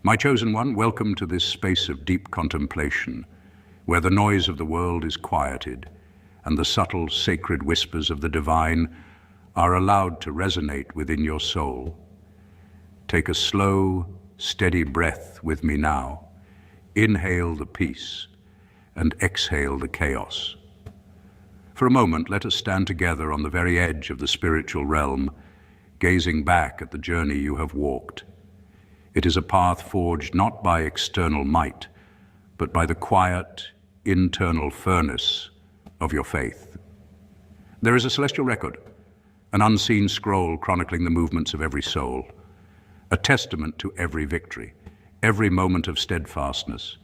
My chosen one, welcome to this space of deep contemplation, where the noise of the world is quieted and the subtle, sacred whispers of the divine are allowed to resonate within your soul. Take a slow, steady breath with me now. Inhale the peace and exhale the chaos. For a moment, let us stand together on the very edge of the spiritual realm, gazing back at the journey you have walked. It is a path forged not by external might, but by the quiet, internal furnace of your faith. There is a celestial record, an unseen scroll chronicling the movements of every soul, a testament to every victory, every moment of steadfastness,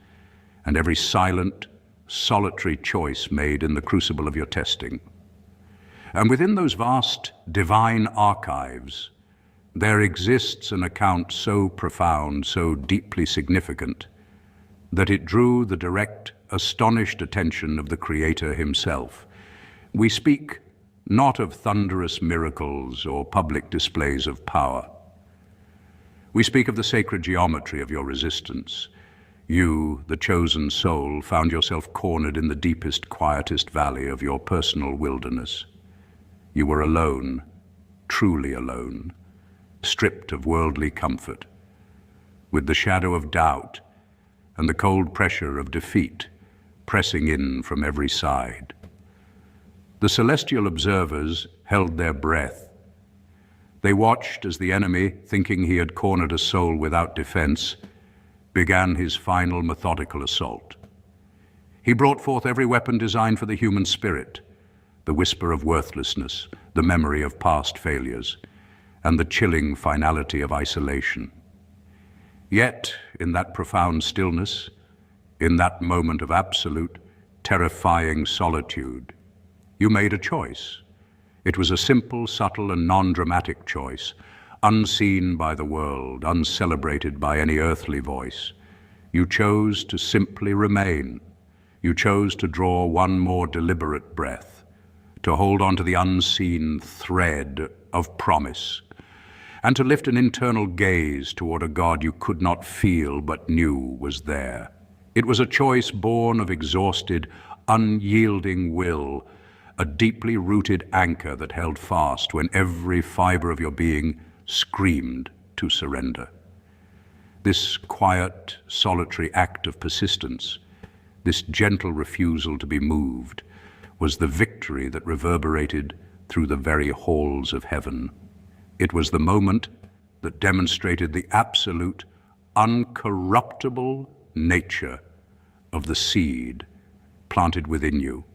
and every silent, solitary choice made in the crucible of your testing. And within those vast divine archives, there exists an account so profound, so deeply significant, that it drew the direct, astonished attention of the Creator himself. We speak not of thunderous miracles or public displays of power. We speak of the sacred geometry of your resistance. You, the chosen soul, found yourself cornered in the deepest, quietest valley of your personal wilderness. You were alone, truly alone, stripped of worldly comfort, with the shadow of doubt and the cold pressure of defeat pressing in from every side. The celestial observers held their breath. They watched as the enemy, thinking he had cornered a soul without defense, began his final methodical assault. He brought forth every weapon designed for the human spirit, the whisper of worthlessness, the memory of past failures, and the chilling finality of isolation. Yet, in that profound stillness, in that moment of absolute, terrifying solitude, you made a choice. It was a simple, subtle, and non-dramatic choice, unseen by the world, uncelebrated by any earthly voice. You chose to simply remain. You chose to draw one more deliberate breath, to hold on to the unseen thread of promise, and to lift an internal gaze toward a God you could not feel but knew was there. It was a choice born of exhausted, unyielding will, a deeply rooted anchor that held fast when every fiber of your being screamed to surrender. This quiet, solitary act of persistence, this gentle refusal to be moved, was the victory that reverberated through the very halls of heaven. It was the moment that demonstrated the absolute, uncorruptible nature of the seed planted within you.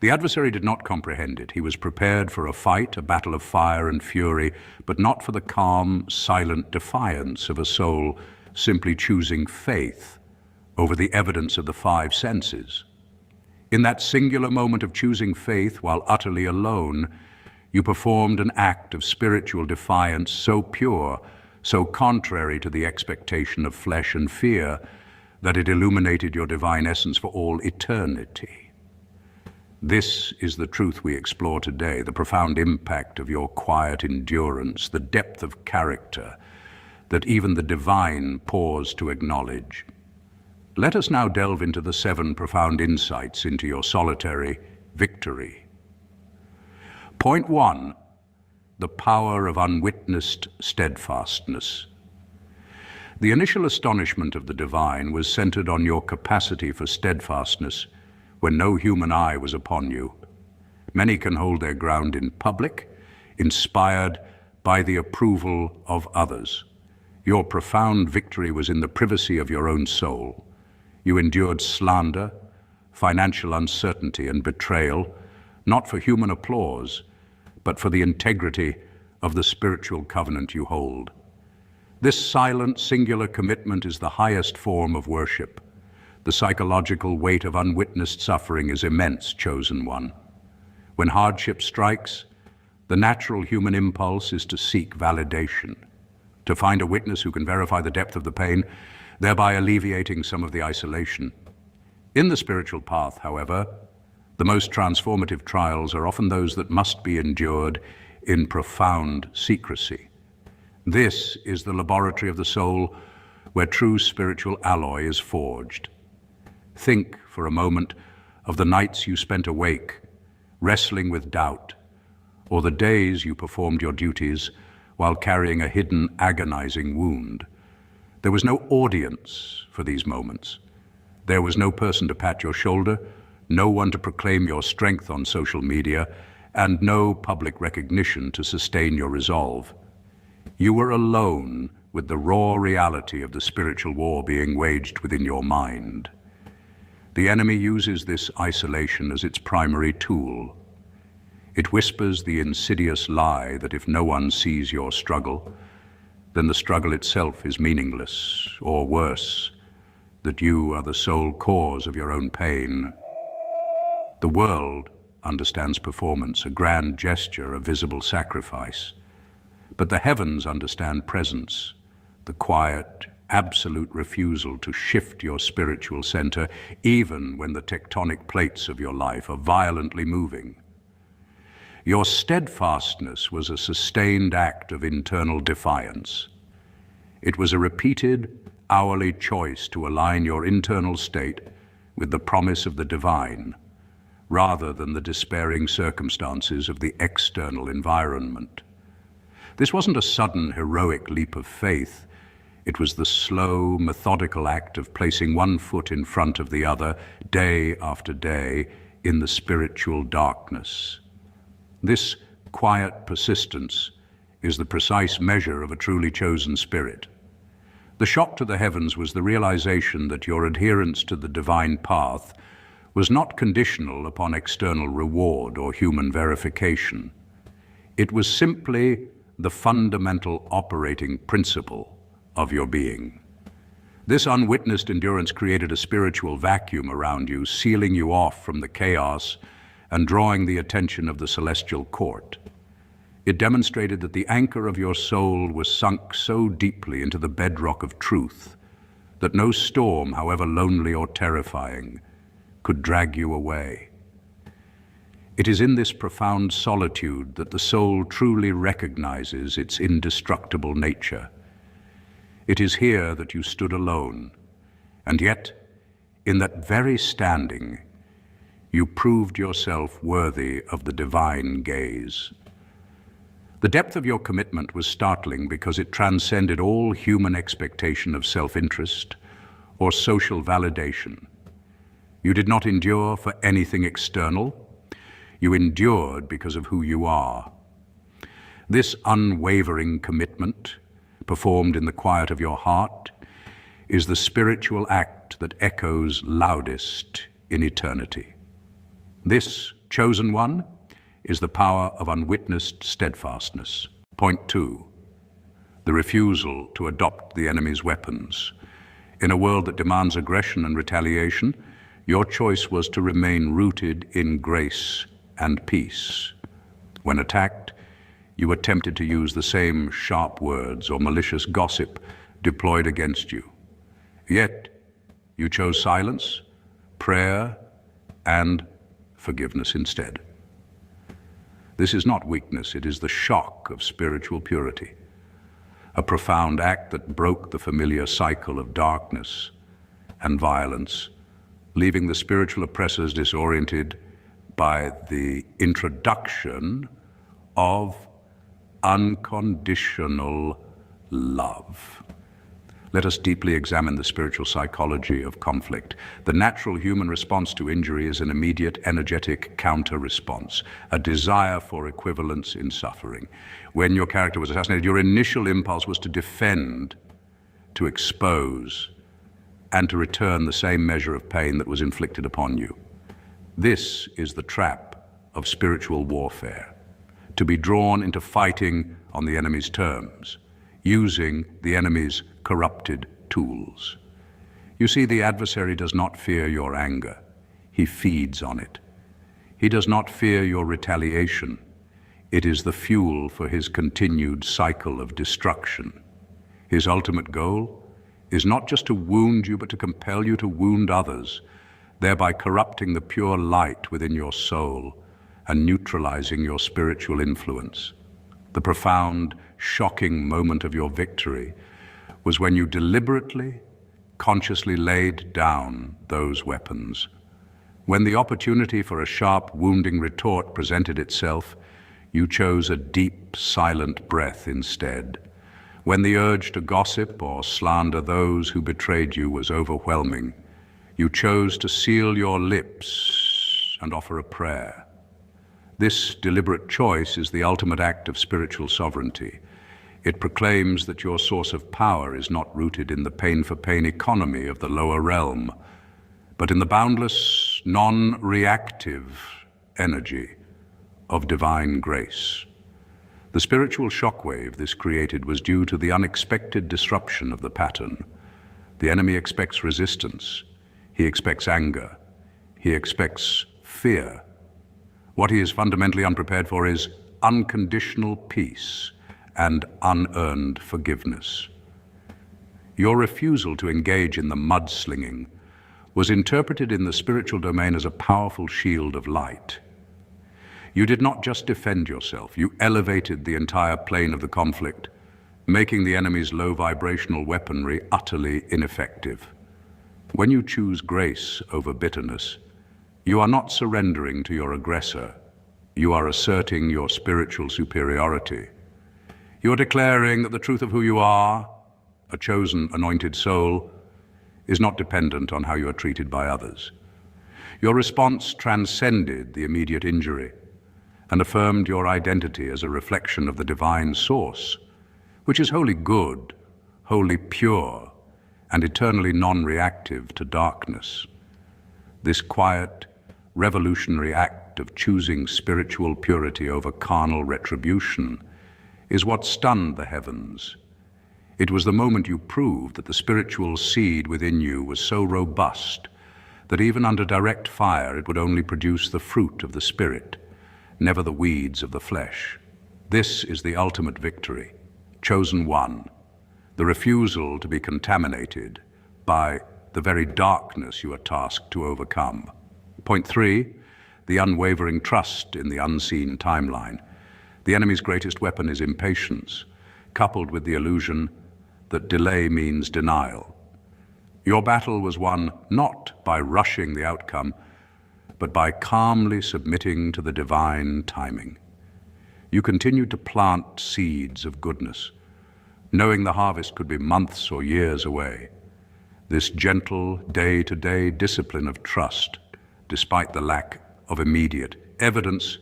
The adversary did not comprehend it. He was prepared for a fight, a battle of fire and fury, but not for the calm, silent defiance of a soul simply choosing faith over the evidence of the five senses. In that singular moment of choosing faith while utterly alone, you performed an act of spiritual defiance so pure, so contrary to the expectation of flesh and fear, that it illuminated your divine essence for all eternity. This is the truth we explore today, the profound impact of your quiet endurance, the depth of character that even the divine pause to acknowledge. Let us now delve into the 7 profound insights into your solitary victory. Point 1, the power of unwitnessed steadfastness. The initial astonishment of the divine was centered on your capacity for steadfastness when no human eye was upon you. Many can hold their ground in public, inspired by the approval of others. Your profound victory was in the privacy of your own soul. You endured slander, financial uncertainty, and betrayal, not for human applause, but for the integrity of the spiritual covenant you hold. This silent, singular commitment is the highest form of worship. The psychological weight of unwitnessed suffering is immense, chosen one. When hardship strikes, the natural human impulse is to seek validation, to find a witness who can verify the depth of the pain, thereby alleviating some of the isolation. In the spiritual path, however, the most transformative trials are often those that must be endured in profound secrecy. This is the laboratory of the soul, where true spiritual alloy is forged. Think for a moment of the nights you spent awake, wrestling with doubt, or the days you performed your duties while carrying a hidden, agonizing wound. There was no audience for these moments. There was no person to pat your shoulder, no one to proclaim your strength on social media, and no public recognition to sustain your resolve. You were alone with the raw reality of the spiritual war being waged within your mind. The enemy uses this isolation as its primary tool. It whispers the insidious lie that if no one sees your struggle, then the struggle itself is meaningless, or worse, that you are the sole cause of your own pain. The world understands performance, a grand gesture, a visible sacrifice. But the heavens understand presence, the quiet, absolute refusal to shift your spiritual center, even when the tectonic plates of your life are violently moving. Your steadfastness was a sustained act of internal defiance. It was a repeated, hourly choice to align your internal state with the promise of the divine, rather than the despairing circumstances of the external environment. This wasn't a sudden, heroic leap of faith. It was the slow, methodical act of placing one foot in front of the other, day after day, in the spiritual darkness. This quiet persistence is the precise measure of a truly chosen spirit. The shock to the heavens was the realization that your adherence to the divine path was not conditional upon external reward or human verification. It was simply the fundamental operating principle of your being. This unwitnessed endurance created a spiritual vacuum around you, sealing you off from the chaos and drawing the attention of the celestial court. It demonstrated that the anchor of your soul was sunk so deeply into the bedrock of truth that no storm, however lonely or terrifying, could drag you away. It is in this profound solitude that the soul truly recognizes its indestructible nature. It is here that you stood alone, and yet, in that very standing, you proved yourself worthy of the divine gaze. The depth of your commitment was startling because it transcended all human expectation of self-interest or social validation. You did not endure for anything external. You endured because of who you are. This unwavering commitment, performed in the quiet of your heart, is the spiritual act that echoes loudest in eternity. This, chosen one, is the power of unwitnessed steadfastness. Point 2, the refusal to adopt the enemy's weapons. In a world that demands aggression and retaliation, your choice was to remain rooted in grace and peace. When attacked, you attempted to use the same sharp words or malicious gossip deployed against you. Yet, you chose silence, prayer, and forgiveness instead. This is not weakness, it is the shock of spiritual purity, a profound act that broke the familiar cycle of darkness and violence, leaving the spiritual oppressors disoriented by the introduction of unconditional love. Let us deeply examine the spiritual psychology of conflict. The natural human response to injury is an immediate, energetic counter-response, a desire for equivalence in suffering. When your character was assassinated, your initial impulse was to defend, to expose, and to return the same measure of pain that was inflicted upon you. This is the trap of spiritual warfare, to be drawn into fighting on the enemy's terms, using the enemy's corrupted tools. You see, the adversary does not fear your anger. He feeds on it. He does not fear your retaliation. It is the fuel for his continued cycle of destruction. His ultimate goal is not just to wound you, but to compel you to wound others, thereby corrupting the pure light within your soul and neutralizing your spiritual influence. The profound, shocking moment of your victory was when you deliberately, consciously laid down those weapons. When the opportunity for a sharp, wounding retort presented itself, you chose a deep, silent breath instead. When the urge to gossip or slander those who betrayed you was overwhelming, you chose to seal your lips and offer a prayer. This deliberate choice is the ultimate act of spiritual sovereignty. It proclaims that your source of power is not rooted in the pain-for-pain economy of the lower realm, but in the boundless, non-reactive energy of divine grace. The spiritual shockwave this created was due to the unexpected disruption of the pattern. The enemy expects resistance. He expects anger. He expects fear. What he is fundamentally unprepared for is unconditional peace and unearned forgiveness. Your refusal to engage in the mudslinging was interpreted in the spiritual domain as a powerful shield of light. You did not just defend yourself, you elevated the entire plane of the conflict, making the enemy's low vibrational weaponry utterly ineffective. When you choose grace over bitterness, you are not surrendering to your aggressor. You are asserting your spiritual superiority. You are declaring that the truth of who you are, a chosen, anointed soul, is not dependent on how you are treated by others. Your response transcended the immediate injury and affirmed your identity as a reflection of the divine source, which is wholly good, wholly pure, and eternally non-reactive to darkness. This quiet, revolutionary act of choosing spiritual purity over carnal retribution is what stunned the heavens. It was the moment you proved that the spiritual seed within you was so robust that even under direct fire it would only produce the fruit of the Spirit, never the weeds of the flesh. This is the ultimate victory, chosen one, the refusal to be contaminated by the very darkness you are tasked to overcome. Point 3, the unwavering trust in the unseen timeline. The enemy's greatest weapon is impatience, coupled with the illusion that delay means denial. Your battle was won not by rushing the outcome, but by calmly submitting to the divine timing. You continued to plant seeds of goodness, knowing the harvest could be months or years away. This gentle, day-to-day discipline of trust, despite the lack of immediate evidence,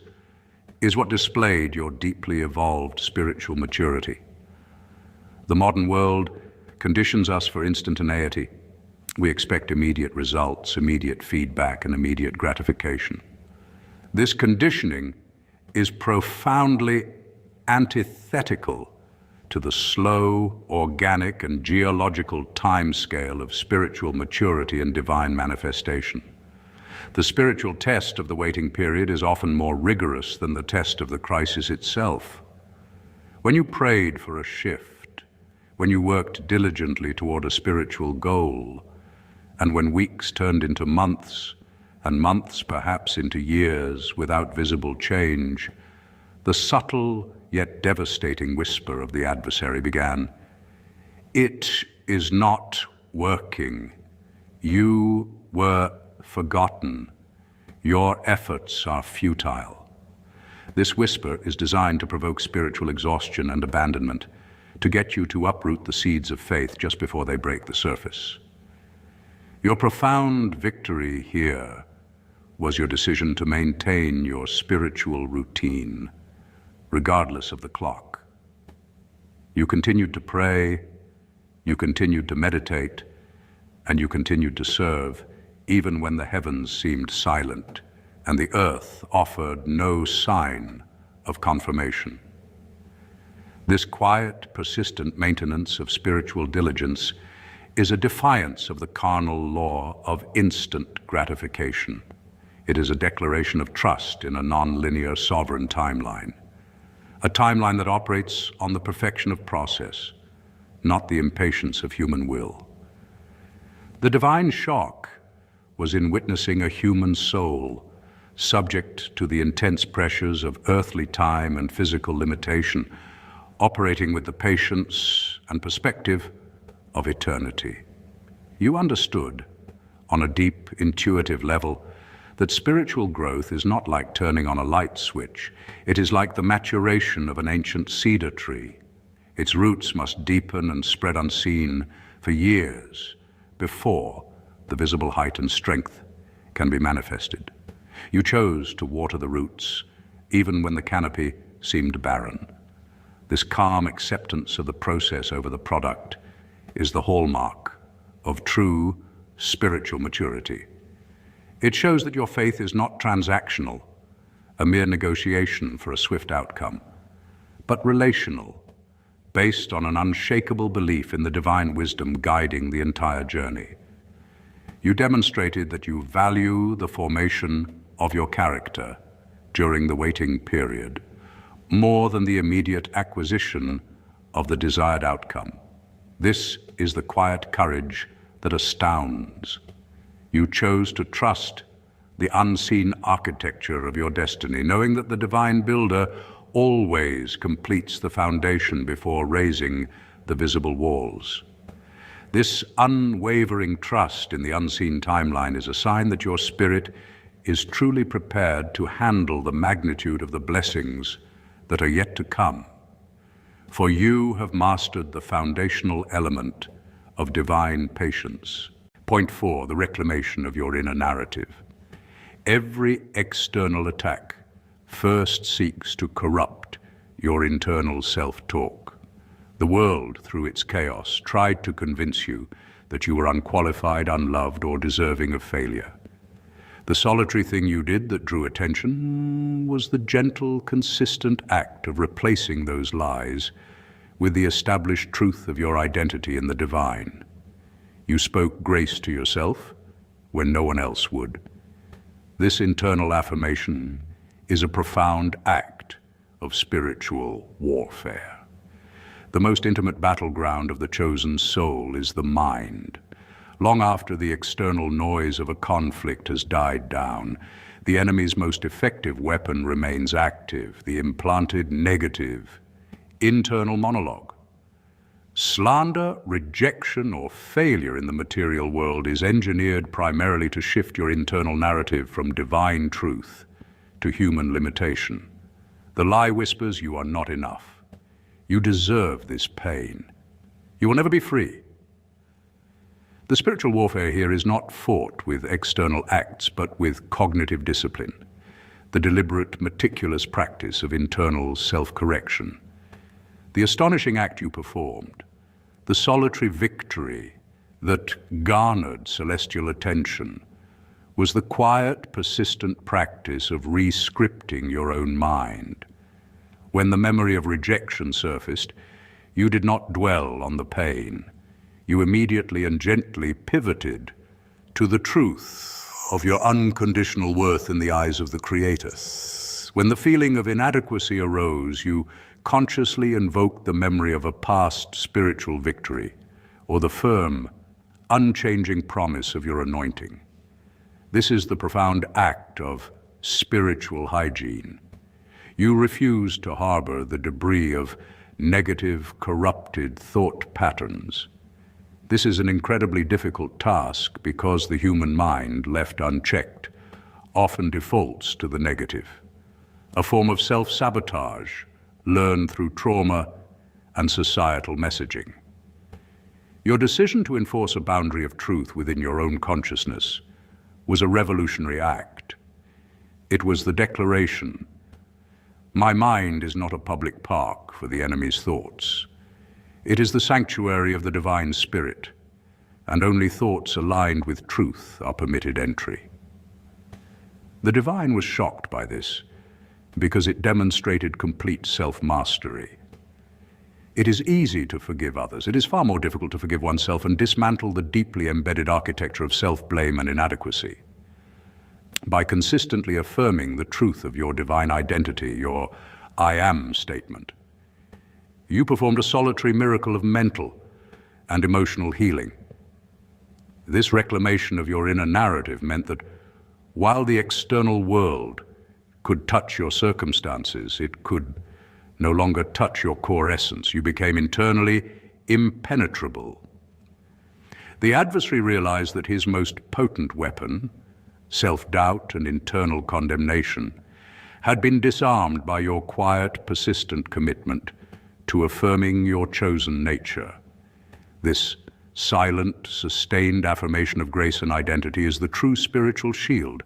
is what displayed your deeply evolved spiritual maturity. The modern world conditions us for instantaneity. We expect immediate results, immediate feedback, and immediate gratification. This conditioning is profoundly antithetical to the slow, organic, and geological timescale of spiritual maturity and divine manifestation. The spiritual test of the waiting period is often more rigorous than the test of the crisis itself. When you prayed for a shift, when you worked diligently toward a spiritual goal, and when weeks turned into months, and months perhaps into years without visible change, the subtle yet devastating whisper of the adversary began. It is not working. You were forgotten. Your efforts are futile. This whisper is designed to provoke spiritual exhaustion and abandonment, to get you to uproot the seeds of faith just before they break the surface. Your profound victory here was your decision to maintain your spiritual routine, regardless of the clock. You continued to pray, you continued to meditate, and you continued to serve, even when the heavens seemed silent and the earth offered no sign of confirmation. This quiet, persistent maintenance of spiritual diligence is a defiance of the carnal law of instant gratification. It is a declaration of trust in a non-linear sovereign timeline, a timeline that operates on the perfection of process, not the impatience of human will. The divine shock was in witnessing a human soul subject to the intense pressures of earthly time and physical limitation, operating with the patience and perspective of eternity. You understood, on a deep, intuitive level, that spiritual growth is not like turning on a light switch. It is like the maturation of an ancient cedar tree. Its roots must deepen and spread unseen for years before the visible height and strength can be manifested. You chose to water the roots, even when the canopy seemed barren. This calm acceptance of the process over the product is the hallmark of true spiritual maturity. It shows that your faith is not transactional, a mere negotiation for a swift outcome, but relational, based on an unshakable belief in the divine wisdom guiding the entire journey. You demonstrated that you value the formation of your character during the waiting period, more than the immediate acquisition of the desired outcome. This is the quiet courage that astounds. You chose to trust the unseen architecture of your destiny, knowing that the divine builder always completes the foundation before raising the visible walls. This unwavering trust in the unseen timeline is a sign that your spirit is truly prepared to handle the magnitude of the blessings that are yet to come. For you have mastered the foundational element of divine patience. Point 4, the reclamation of your inner narrative. Every external attack first seeks to corrupt your internal self-talk. The world, through its chaos, tried to convince you that you were unqualified, unloved, or deserving of failure. The solitary thing you did that drew attention was the gentle, consistent act of replacing those lies with the established truth of your identity in the divine. You spoke grace to yourself when no one else would. This internal affirmation is a profound act of spiritual warfare. The most intimate battleground of the chosen soul is the mind. Long after the external noise of a conflict has died down, the enemy's most effective weapon remains active, the implanted negative, internal monologue. Slander, rejection, or failure in the material world is engineered primarily to shift your internal narrative from divine truth to human limitation. The lie whispers you are not enough. You deserve this pain. You will never be free. The spiritual warfare here is not fought with external acts, but with cognitive discipline, the deliberate, meticulous practice of internal self-correction. The astonishing act you performed, the solitary victory that garnered celestial attention, was the quiet, persistent practice of re-scripting your own mind. When the memory of rejection surfaced, you did not dwell on the pain. You immediately and gently pivoted to the truth of your unconditional worth in the eyes of the Creator. When the feeling of inadequacy arose, you consciously invoked the memory of a past spiritual victory, or the firm, unchanging promise of your anointing. This is the profound act of spiritual hygiene. You refuse to harbor the debris of negative, corrupted thought patterns. This is an incredibly difficult task because the human mind, left unchecked, often defaults to the negative, a form of self-sabotage learned through trauma and societal messaging. Your decision to enforce a boundary of truth within your own consciousness was a revolutionary act. It was the declaration, "My mind is not a public park for the enemy's thoughts. It is the sanctuary of the divine spirit, and only thoughts aligned with truth are permitted entry." The divine was shocked by this because it demonstrated complete self-mastery. It is easy to forgive others. It is far more difficult to forgive oneself and dismantle the deeply embedded architecture of self-blame and inadequacy. By consistently affirming the truth of your divine identity, your "I am" statement, you performed a solitary miracle of mental and emotional healing. This reclamation of your inner narrative meant that while the external world could touch your circumstances, it could no longer touch your core essence. You became internally impenetrable The adversary realized that his most potent weapon, self-doubt and internal condemnation, had been disarmed by your quiet, persistent commitment to affirming your chosen nature. This silent, sustained affirmation of grace and identity is the true spiritual shield,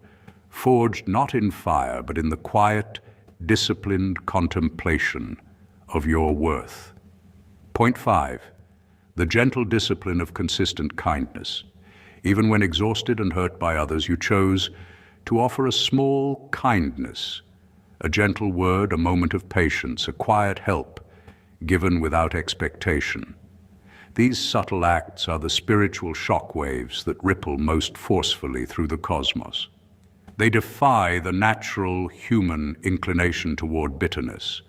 forged not in fire, but in the quiet, disciplined contemplation of your worth. Point 5. The gentle discipline of consistent kindness. Even when exhausted and hurt by others, you chose to offer a small kindness, a gentle word, a moment of patience, a quiet help, given without expectation. These subtle acts are the spiritual shock waves that ripple most forcefully through the cosmos. They defy the natural human inclination toward bitterness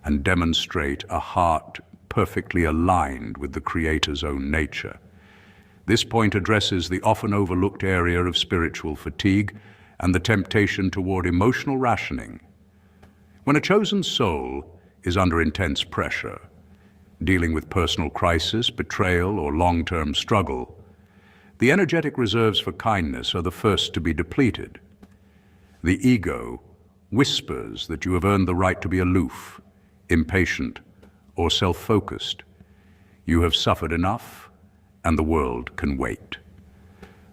and demonstrate a heart perfectly aligned with the Creator's own nature. This point addresses the often overlooked area of spiritual fatigue and the temptation toward emotional rationing. When a chosen soul is under intense pressure, dealing with personal crisis, betrayal, or long-term struggle, the energetic reserves for kindness are the first to be depleted. The ego whispers that you have earned the right to be aloof, impatient, or self-focused. You have suffered enough, and the world can wait.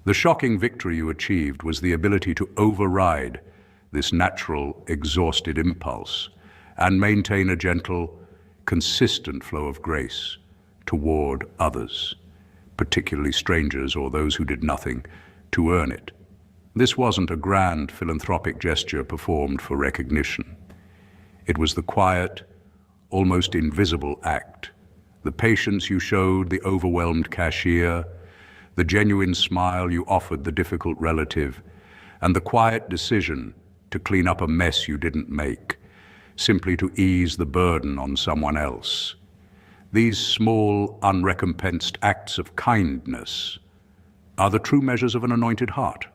The shocking victory you achieved was the ability to override this natural, exhausted impulse and maintain a gentle, consistent flow of grace toward others, particularly strangers or those who did nothing to earn it. This wasn't a grand philanthropic gesture performed for recognition. It was the quiet, almost invisible act, the patience you showed the overwhelmed cashier, the genuine smile you offered the difficult relative, and the quiet decision to clean up a mess you didn't make, simply to ease the burden on someone else. These small, unrecompensed acts of kindness are the true measures of an anointed heart.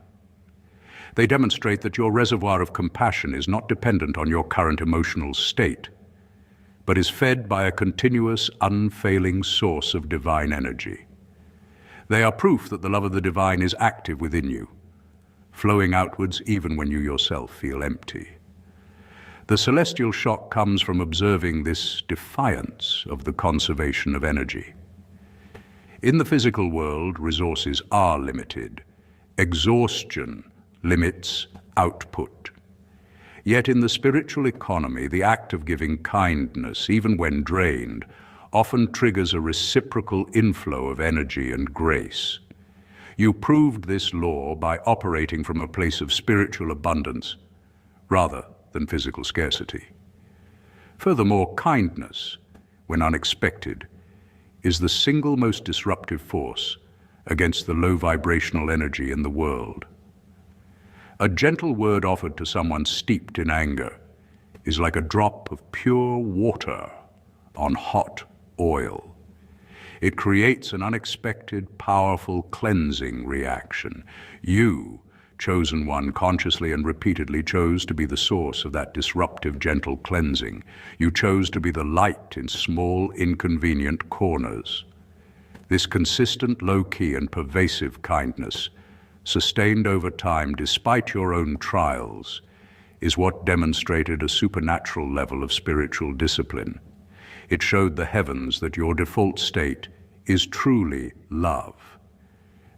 They demonstrate that your reservoir of compassion is not dependent on your current emotional state, but is fed by a continuous, unfailing source of divine energy. They are proof that the love of the divine is active within you, flowing outwards even when you yourself feel empty. The celestial shock comes from observing this defiance of the conservation of energy. In the physical world, resources are limited. Exhaustion limits output. Yet in the spiritual economy, the act of giving kindness, even when drained, often triggers a reciprocal inflow of energy and grace. You proved this law by operating from a place of spiritual abundance rather than physical scarcity. Furthermore, kindness, when unexpected, is the single most disruptive force against the low vibrational energy in the world. A gentle word offered to someone steeped in anger is like a drop of pure water on hot oil. It creates an unexpected, powerful cleansing reaction. You, chosen one, consciously and repeatedly chose to be the source of that disruptive, gentle cleansing. You chose to be the light in small, inconvenient corners. This consistent, low-key, and pervasive kindness, sustained over time despite your own trials, is what demonstrated a supernatural level of spiritual discipline. It showed the heavens that your default state is truly love,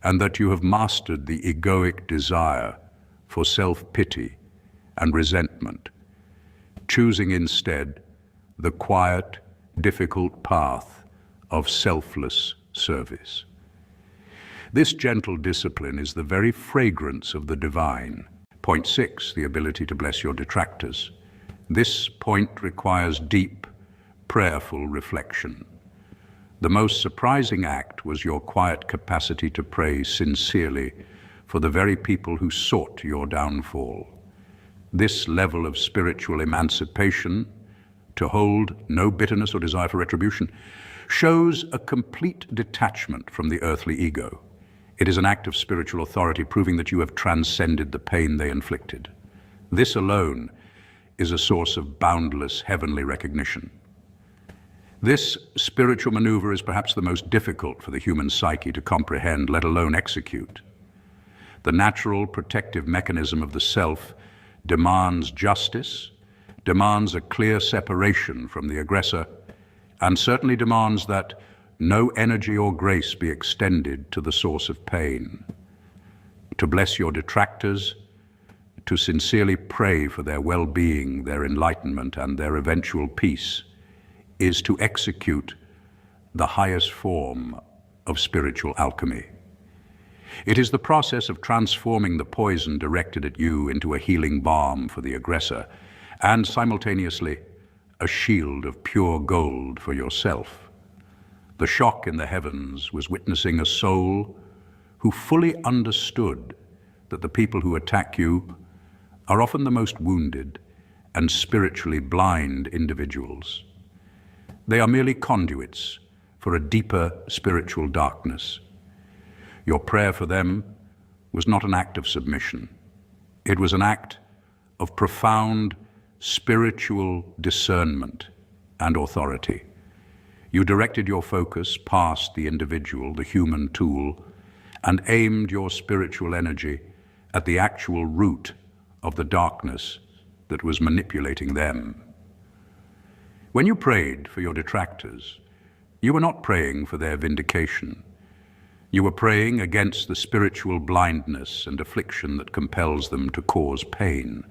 and that you have mastered the egoic desire for self-pity and resentment, choosing instead the quiet, difficult path of selfless service. This gentle discipline is the very fragrance of the divine. Point 6, the ability to bless your detractors. This point requires deep, prayerful reflection. The most surprising act was your quiet capacity to pray sincerely for the very people who sought your downfall. This level of spiritual emancipation, to hold no bitterness or desire for retribution, shows a complete detachment from the earthly ego. It is an act of spiritual authority, proving that you have transcended the pain they inflicted. This alone is a source of boundless heavenly recognition. This spiritual maneuver is perhaps the most difficult for the human psyche to comprehend, let alone execute. The natural protective mechanism of the self demands justice, demands a clear separation from the aggressor, and certainly demands that no energy or grace be extended to the source of pain. To bless your detractors, to sincerely pray for their well-being, their enlightenment, and their eventual peace, is to execute the highest form of spiritual alchemy. It is the process of transforming the poison directed at you into a healing balm for the aggressor, and simultaneously a shield of pure gold for yourself. The shock in the heavens was witnessing a soul who fully understood that the people who attack you are often the most wounded and spiritually blind individuals. They are merely conduits for a deeper spiritual darkness. Your prayer for them was not an act of submission. It was an act of profound spiritual discernment and authority. You directed your focus past the individual, the human tool, and aimed your spiritual energy at the actual root of the darkness that was manipulating them. When you prayed for your detractors, you were not praying for their vindication. You were praying against the spiritual blindness and affliction that compels them to cause pain.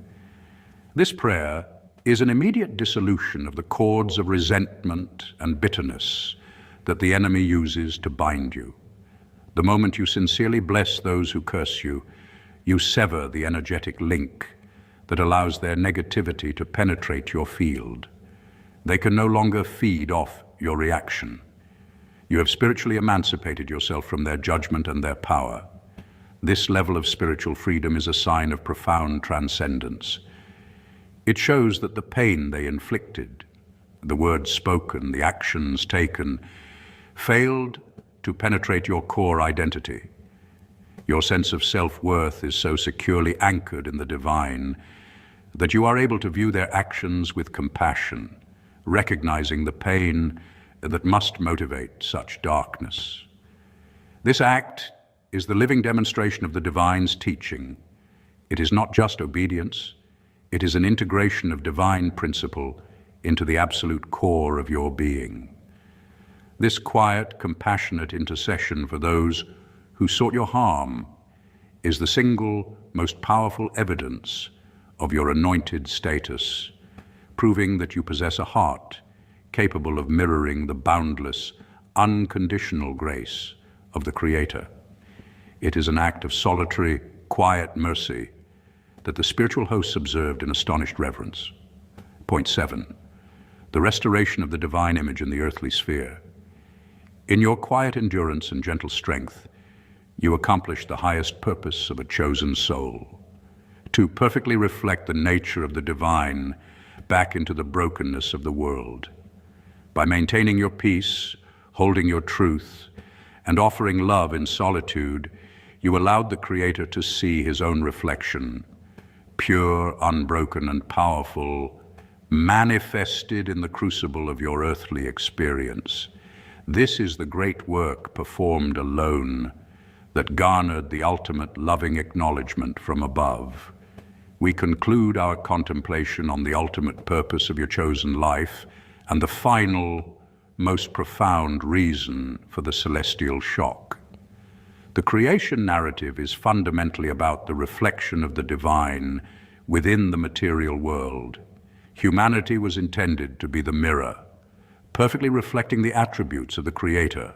This prayer is an immediate dissolution of the cords of resentment and bitterness that the enemy uses to bind you. The moment you sincerely bless those who curse you, you sever the energetic link that allows their negativity to penetrate your field. They can no longer feed off your reaction. You have spiritually emancipated yourself from their judgment and their power. This level of spiritual freedom is a sign of profound transcendence. It shows that the pain they inflicted, the words spoken, the actions taken, failed to penetrate your core identity. Your sense of self-worth is so securely anchored in the divine that you are able to view their actions with compassion, recognizing the pain that must motivate such darkness. This act is the living demonstration of the divine's teaching. It is not just obedience, it is an integration of divine principle into the absolute core of your being. This quiet, compassionate intercession for those who sought your harm is the single most powerful evidence of your anointed status, proving that you possess a heart capable of mirroring the boundless, unconditional grace of the Creator. It is an act of solitary, quiet mercy that the spiritual hosts observed in astonished reverence. Point 7. The restoration of the divine image in the earthly sphere. In your quiet endurance and gentle strength, you accomplish the highest purpose of a chosen soul, to perfectly reflect the nature of the divine back into the brokenness of the world. By maintaining your peace, holding your truth, and offering love in solitude, you allowed the Creator to see his own reflection, pure, unbroken, and powerful, manifested in the crucible of your earthly experience. This is the great work performed alone that garnered the ultimate loving acknowledgement from above. We conclude our contemplation on the ultimate purpose of your chosen life and the final, most profound reason for the celestial shock. The creation narrative is fundamentally about the reflection of the divine within the material world. Humanity was intended to be the mirror, perfectly reflecting the attributes of the Creator,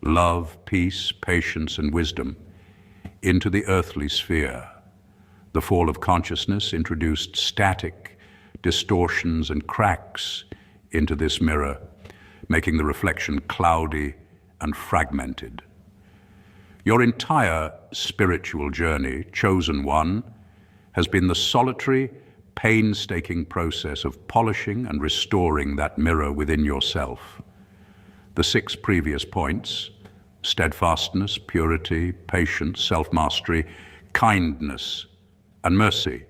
love, peace, patience, and wisdom, into the earthly sphere. The fall of consciousness introduced static, distortions, and cracks into this mirror, making the reflection cloudy and fragmented. Your entire spiritual journey, chosen one, has been the solitary, painstaking process of polishing and restoring that mirror within yourself. The 6 previous points, steadfastness, purity, patience, self-mastery, kindness, and mercy,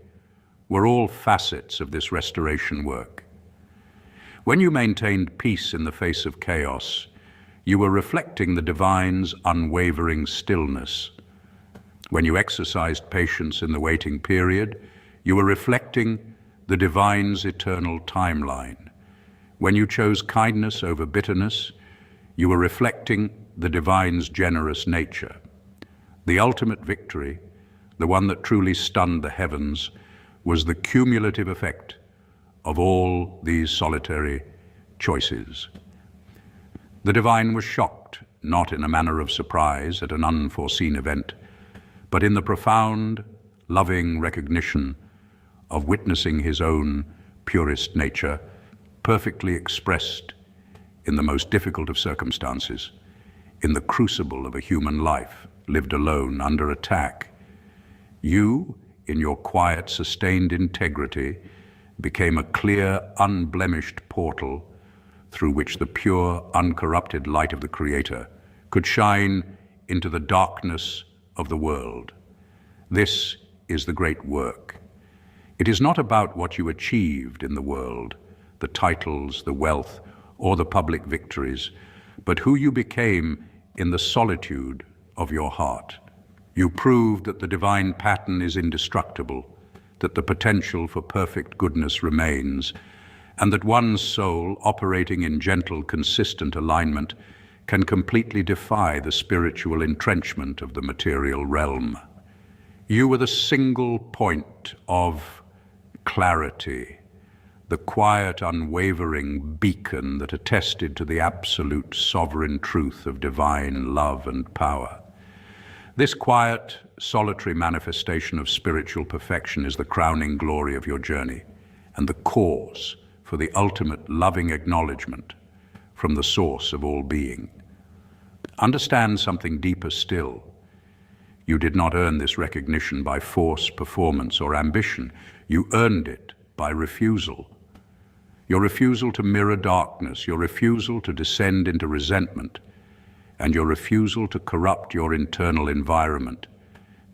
were all facets of this restoration work. When you maintained peace in the face of chaos, you were reflecting the divine's unwavering stillness. When you exercised patience in the waiting period, you were reflecting the divine's eternal timeline. When you chose kindness over bitterness, you were reflecting the divine's generous nature. The ultimate victory, the one that truly stunned the heavens, was the cumulative effect of all these solitary choices. The divine was shocked, not in a manner of surprise at an unforeseen event, but in the profound, loving recognition of witnessing his own purest nature, perfectly expressed in the most difficult of circumstances, in the crucible of a human life, lived alone, under attack. You, in your quiet, sustained integrity, became a clear, unblemished portal through which the pure, uncorrupted light of the Creator could shine into the darkness of the world. This is the great work. It is not about what you achieved in the world, the titles, the wealth, or the public victories, but who you became in the solitude of your heart. You proved that the divine pattern is indestructible, that the potential for perfect goodness remains, and that one's soul, operating in gentle, consistent alignment, can completely defy the spiritual entrenchment of the material realm. You were the single point of clarity, the quiet, unwavering beacon that attested to the absolute sovereign truth of divine love and power. This quiet, solitary manifestation of spiritual perfection is the crowning glory of your journey and the cause for the ultimate loving acknowledgement from the source of all being. Understand something deeper still. You did not earn this recognition by force, performance, or ambition. You earned it by refusal. Your refusal to mirror darkness, your refusal to descend into resentment, and your refusal to corrupt your internal environment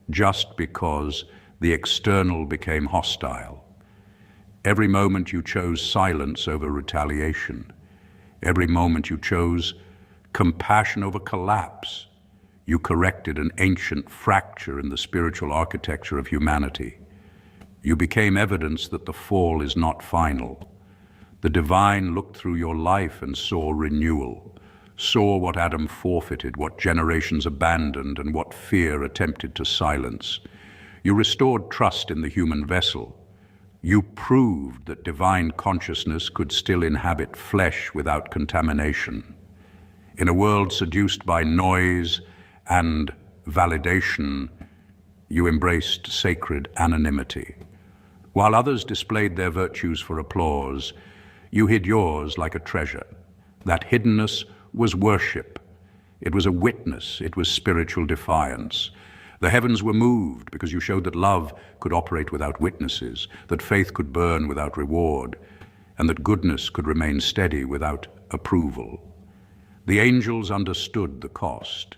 just because the external became hostile. Every moment you chose silence over retaliation. Every moment you chose compassion over collapse. You corrected an ancient fracture in the spiritual architecture of humanity. You became evidence that the fall is not final. The divine looked through your life and saw renewal, saw what Adam forfeited, what generations abandoned, and what fear attempted to silence. You restored trust in the human vessel. You proved that divine consciousness could still inhabit flesh without contamination. In a world seduced by noise and validation, you embraced sacred anonymity. While others displayed their virtues for applause, you hid yours like a treasure. That hiddenness was worship. It was a witness. It was spiritual defiance. The heavens were moved because you showed that love could operate without witnesses, that faith could burn without reward, and that goodness could remain steady without approval. The angels understood the cost.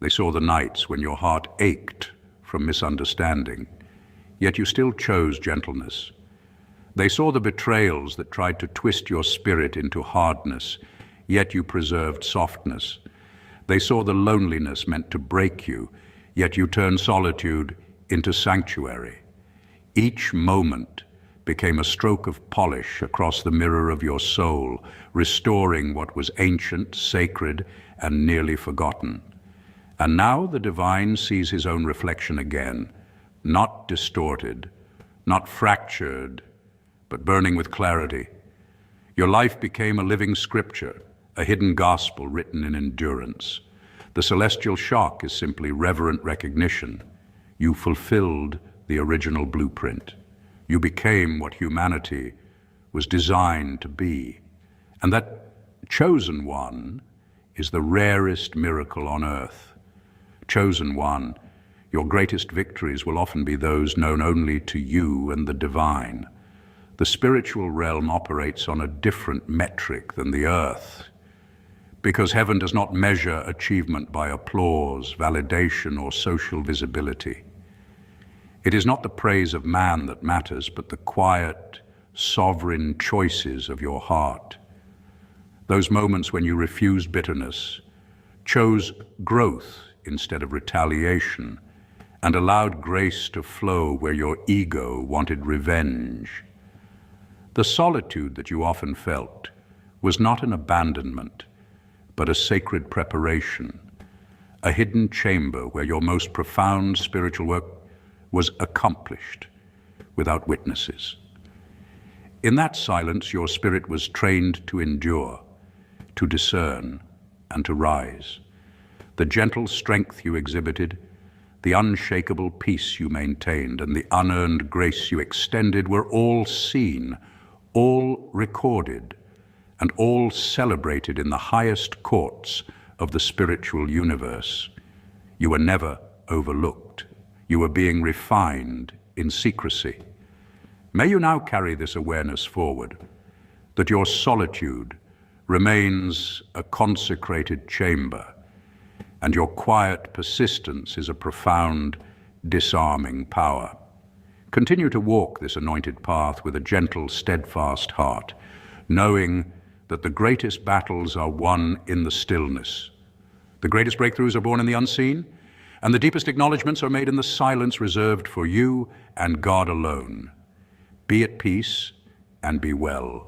They saw the nights when your heart ached from misunderstanding, yet you still chose gentleness. They saw the betrayals that tried to twist your spirit into hardness, yet you preserved softness. They saw the loneliness meant to break you, yet you turned solitude into sanctuary. Each moment became a stroke of polish across the mirror of your soul, restoring what was ancient, sacred, and nearly forgotten. And now the divine sees his own reflection again, not distorted, not fractured, but burning with clarity. Your life became a living scripture, a hidden gospel written in endurance. The celestial shock is simply reverent recognition. You fulfilled the original blueprint. You became what humanity was designed to be. And that chosen one is the rarest miracle on earth. Chosen one, your greatest victories will often be those known only to you and the divine. The spiritual realm operates on a different metric than the earth, because heaven does not measure achievement by applause, validation, or social visibility. It is not the praise of man that matters, but the quiet, sovereign choices of your heart. those moments when you refused bitterness, chose growth instead of retaliation, and allowed grace to flow where your ego wanted revenge. The solitude that you often felt was not an abandonment, but a sacred preparation, a hidden chamber where your most profound spiritual work was accomplished without witnesses. In that silence, your spirit was trained to endure, to discern, and to rise. The gentle strength you exhibited, the unshakable peace you maintained, and the unearned grace you extended were all seen, all recorded, and all celebrated in the highest courts of the spiritual universe. You were never overlooked. You were being refined in secrecy. May you now carry this awareness forward, that your solitude remains a consecrated chamber, and your quiet persistence is a profound, disarming power. Continue to walk this anointed path with a gentle, steadfast heart, knowing that the greatest battles are won in the stillness. The greatest breakthroughs are born in the unseen, and the deepest acknowledgements are made in the silence reserved for you and God alone. Be at peace and be well.